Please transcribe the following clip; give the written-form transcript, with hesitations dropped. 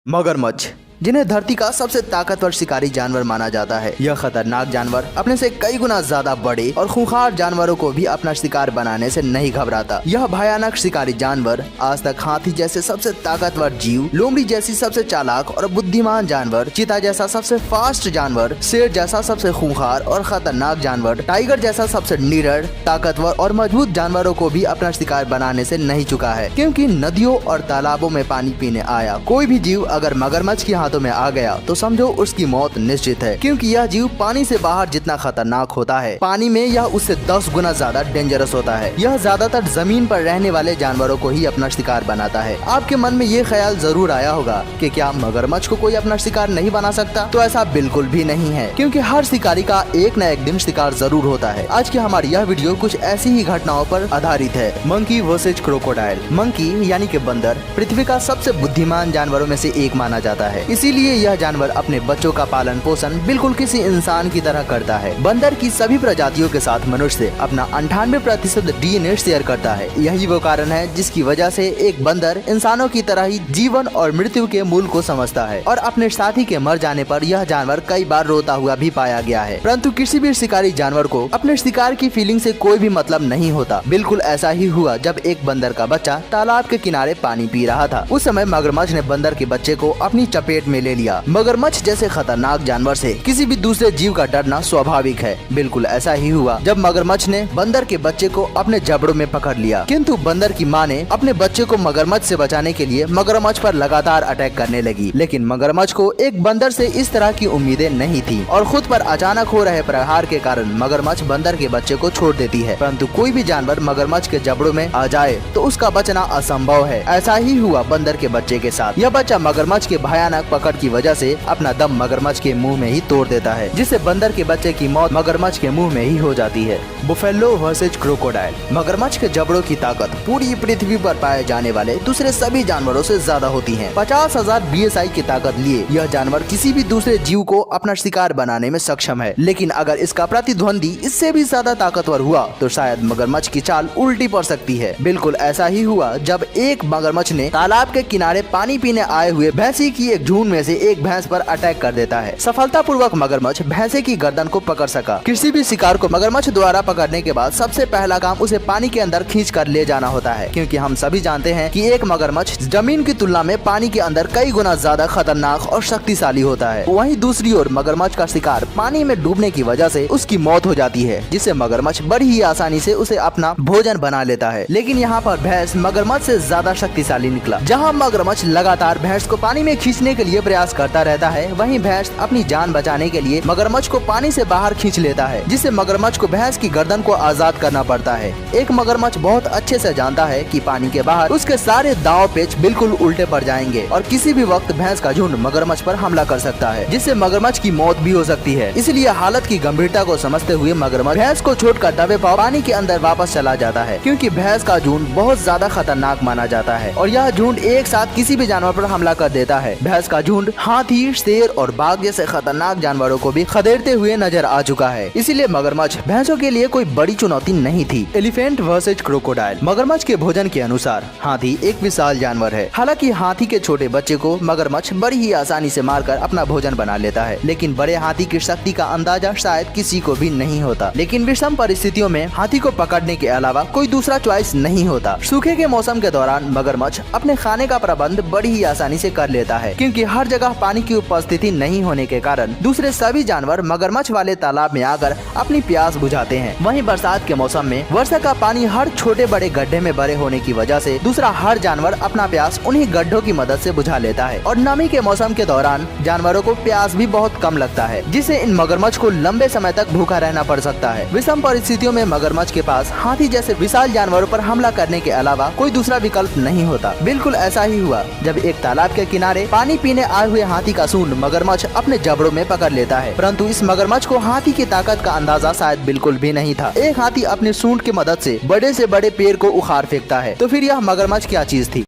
मगरमच्छ, जिन्हें धरती का सबसे ताकतवर शिकारी जानवर माना जाता है। यह खतरनाक जानवर अपने से कई गुना ज्यादा बड़े और खूंखार जानवरों को भी अपना शिकार बनाने से नहीं घबराता। यह भयानक शिकारी जानवर आज तक हाथी जैसे सबसे ताकतवर जीव, लोमड़ी जैसी सबसे चालाक और बुद्धिमान जानवर, चीता जैसा सबसे फास्ट जानवर, शेर जैसा सबसे खूंखार और खतरनाक जानवर, टाइगर जैसा सबसे निडर, ताकतवर और मजबूत जानवरों को भी अपना शिकार बनाने से नहीं चुका है। क्योंकि नदियों और तालाबों में पानी पीने आया कोई भी जीव अगर मगरमच्छ की हाथों में आ गया तो समझो उसकी मौत निश्चित है। क्योंकि यह जीव पानी से बाहर जितना खतरनाक होता है, पानी में यह उससे 10 गुना ज्यादा डेंजरस होता है। यह ज्यादातर जमीन पर रहने वाले जानवरों को ही अपना शिकार बनाता है। आपके मन में ये ख्याल जरूर आया होगा कि क्या मगरमच्छ को कोई अपना शिकार नहीं बना सकता? तो ऐसा बिल्कुल भी नहीं है, क्योंकि हर शिकारी का एक न एक दिन शिकार जरूर होता है। आज की हमारी यह वीडियो कुछ ऐसी ही घटनाओं पर आधारित है। Monkey versus crocodile. मंकी यानी कि बंदर पृथ्वी का सबसे बुद्धिमान जानवरों में से एक माना जाता है। इसीलिए यह जानवर अपने बच्चों का पालन पोषण बिल्कुल किसी इंसान की तरह करता है। बंदर की सभी प्रजातियों के साथ मनुष्य अपना 98% डीएनए शेयर करता है। यही वो कारण है जिसकी वजह से एक बंदर इंसानों की तरह ही जीवन और मृत्यु के मूल को समझता है। और अपने साथी के मर जाने पर यह जानवर कई बार रोता हुआ भी पाया गया है। परंतु किसी भी शिकारी जानवर को अपने शिकार की फीलिंग से कोई भी मतलब नहीं होता। बिल्कुल ऐसा ही हुआ जब एक बंदर का बच्चा तालाब के किनारे पानी पी रहा था। उस समय मगरमच्छ ने बंदर के बच्चे को अपनी चपेट में ले लिया। मगरमच्छ जैसे खतरनाक जानवर से किसी भी दूसरे जीव का डरना स्वाभाविक है। बिल्कुल ऐसा ही हुआ जब मगरमच्छ ने बंदर के बच्चे को अपने जबड़ों में पकड़ लिया। किंतु बंदर की माँ ने अपने बच्चे को मगरमच्छ से बचाने के लिए मगरमच्छ पर लगातार अटैक करने लगी। लेकिन मगरमच्छ को एक बंदर से इस तरह की उम्मीदें नहीं थी और खुद पर अचानक हो रहे प्रहार के कारण मगरमच्छ बंदर के बच्चे को छोड़ देती है। परंतु कोई भी जानवर मगरमच्छ के जबड़ों में आ जाए तो उसका बचना असंभव है। ऐसा ही हुआ बंदर के बच्चे के साथ। यह बच्चा मगरमच्छ के भयानक पकड़ की वजह से अपना दम मगरमच्छ के मुंह में ही तोड़ देता है, जिससे बंदर के बच्चे की मौत मगरमच्छ के मुंह में ही हो जाती है। Buffalo versus crocodile. मगरमच्छ के जबड़ों की ताकत पूरी पृथ्वी पर पाए जाने वाले दूसरे सभी जानवरों से ज्यादा होती है। 50,000 BSI की ताकत लिए यह जानवर किसी भी दूसरे जीव को अपना शिकार बनाने में सक्षम है। लेकिन अगर इसका प्रतिद्वंदी इससे भी ज्यादा ताकतवर हुआ तो शायद मगरमच्छ की चाल उल्टी पड़ सकती है। बिल्कुल ऐसा ही हुआ जब एक मगरमच्छ ने तालाब के किनारे पानी पीने आए हुए भैंसी की एक झुंड में से एक भैंस पर अटैक कर देता है। सफलतापूर्वक मगरमच्छ भैंसे की गर्दन को पकड़ सका। किसी भी शिकार को मगरमच्छ द्वारा पकड़ने के बाद सबसे पहला काम उसे पानी के अंदर खींच कर ले जाना होता है, क्योंकि हम सभी जानते हैं कि एक मगरमच्छ जमीन की तुलना में पानी के अंदर कई गुना ज्यादा खतरनाक और शक्तिशाली होता है। वहीं दूसरी ओर मगरमच्छ का शिकार पानी में डूबने की वजह से उसकी मौत हो जाती है, जिससे मगरमच्छ बड़ी ही आसानी से उसे अपना भोजन बना लेता है। लेकिन यहाँ पर भैंस मगरमच्छ से ज्यादा शक्तिशाली निकला। जहाँ मगरमच्छ लगातार भैंस को पानी में खींचने के लिए प्रयास करता रहता है, वहीं भैंस अपनी जान बचाने के लिए मगरमच्छ को पानी से बाहर खींच लेता है, जिससे मगरमच्छ को भैंस की गर्दन को आजाद करना पड़ता है। एक मगरमच्छ बहुत अच्छे से जानता है कि पानी के बाहर उसके सारे दांव पेच बिल्कुल उल्टे पड़ जाएंगे और किसी भी वक्त भैंस का झुंड मगरमच्छ पर हमला कर सकता है, जिससे मगरमच्छ की मौत भी हो सकती है। इसलिए हालत की गंभीरता को समझते हुए मगरमच्छ भैंस को छोड़कर दबे पांव पानी के अंदर वापस चला जाता है, क्योंकि भैंस का झुंड बहुत ज्यादा खतरनाक माना जाता है और यह झुंड एक साथ किसी भी जानवर पर हमला कर देता है। भैंस का झुंड हाथी, शेर और बाघ जैसे खतरनाक जानवरों को भी खदेड़ते हुए नजर आ चुका है। इसीलिए मगरमच्छ भैंसों के लिए कोई बड़ी चुनौती नहीं थी। Elephant versus crocodile. मगरमच्छ के भोजन के अनुसार हाथी एक विशाल जानवर है। हालांकि हाथी के छोटे बच्चे को मगरमच्छ बड़ी ही आसानी से मारकर अपना भोजन बना लेता है, लेकिन बड़े हाथी की शक्ति का अंदाजा शायद किसी को भी नहीं होता। लेकिन विषम परिस्थितियों में हाथी को पकड़ने के अलावा कोई दूसरा चॉइस नहीं होता। सूखे के मौसम के दौरान मगरमच्छ अपने खाने का प्रबंध बड़ी ही आसानी से कर लेता है, क्योंकि हर जगह पानी की उपस्थिति नहीं होने के कारण दूसरे सभी जानवर मगरमच्छ वाले तालाब में आकर अपनी प्यास बुझाते हैं। वहीं बरसात के मौसम में वर्षा का पानी हर छोटे बड़े गड्ढे में भरे होने की वजह से दूसरा हर जानवर अपना प्यास उन्हीं गड्ढों की मदद से बुझा लेता है। और नमी के मौसम के दौरान जानवरों को प्यास भी बहुत कम लगता है, जिससे इन मगरमच्छ को लंबे समय तक भूखा रहना पड़ सकता है। विषम परिस्थितियों में मगरमच्छ के पास हाथी जैसे विशाल जानवरों पर हमला करने के अलावा कोई दूसरा विकल्प नहीं होता। बिल्कुल ऐसा ही हुआ जब एक तालाब के किनारे पानी पीने आए हुए हाथी का सूंड मगरमच्छ अपने जबड़ों में पकड़ लेता है। परंतु इस मगरमच्छ को हाथी की ताकत का अंदाजा शायद बिल्कुल भी नहीं था। एक हाथी अपने सूंड की मदद से बड़े बड़े पेड़ को उखाड़ फेंकता है, तो फिर यह मगरमच्छ क्या चीज थी।